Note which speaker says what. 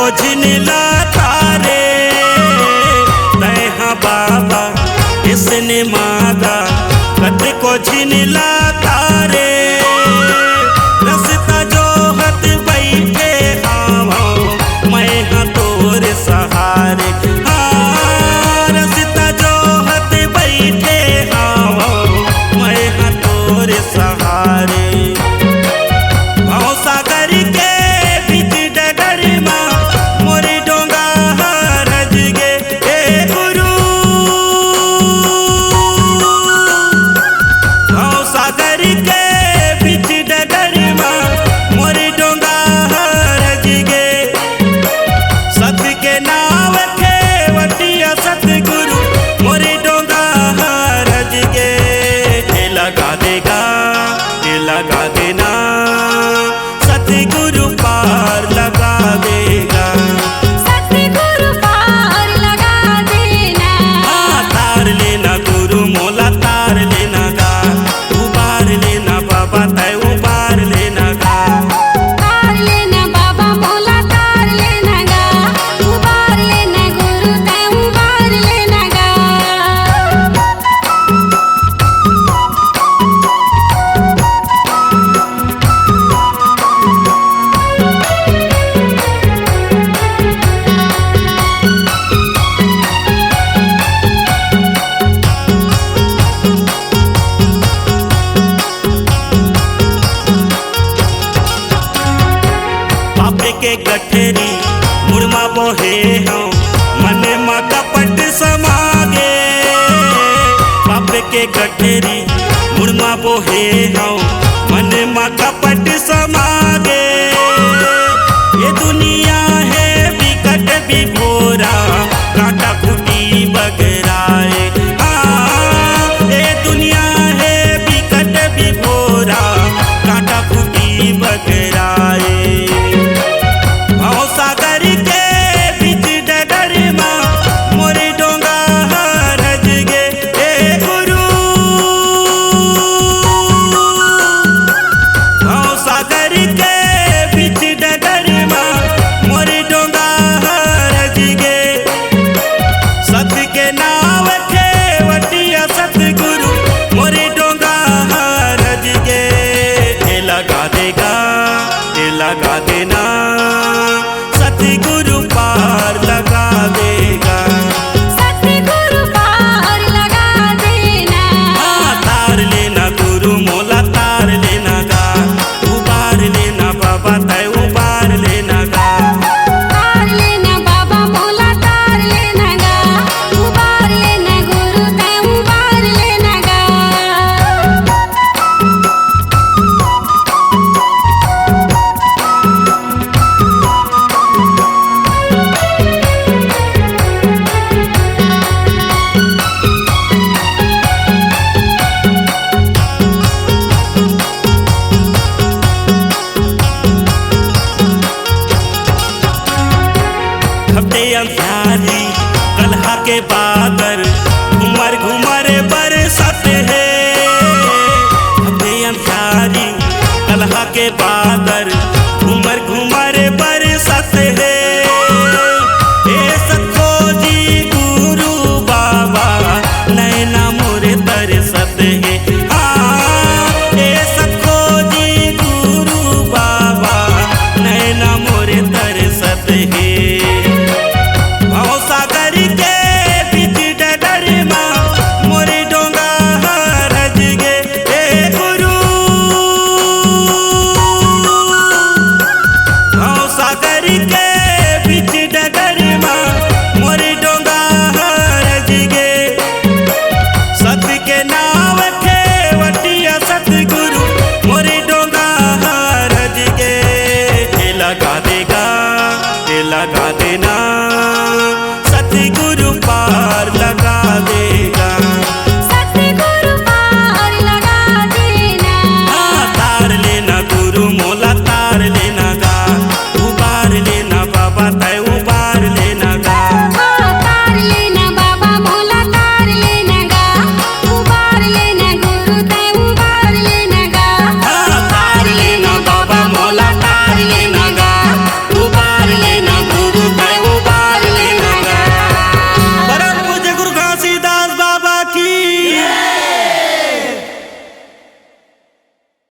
Speaker 1: झिनला तारे तैहा बाबा इसने मांगा कत को झिनला तारे रस्ता जो हत बैठे आओ मैं हाँ तोर सहारे हाँ रस्ता जो हत बैठे आओ मैं हाँ तोर सहारे भाव सागर के बीच डगर माँ मोरी डोंगा रज गे हे गुरु भाव सागर के बीच डगर माँ मोरी डोंगा रज गे सत के नाव के वटिया सतगुरु मोरी डोंगा रज गे लगा देगा लगा देना सतगुरु पार लगा देगा
Speaker 2: सतगुरु पार लगा देना
Speaker 1: हाँ तार लेना गुरु मोला तार लेना गा उबार लेना बाबा तय उबार लेना गा
Speaker 2: तार लेना बाबा मोला तार लेना गा उबार लेना गुरु तै उबार लेना गा
Speaker 1: बापे के गठरी मुड़मा बोहे हूँ मन मा कपट समागे बापे के गठरी मुड़मा बोहे हूँ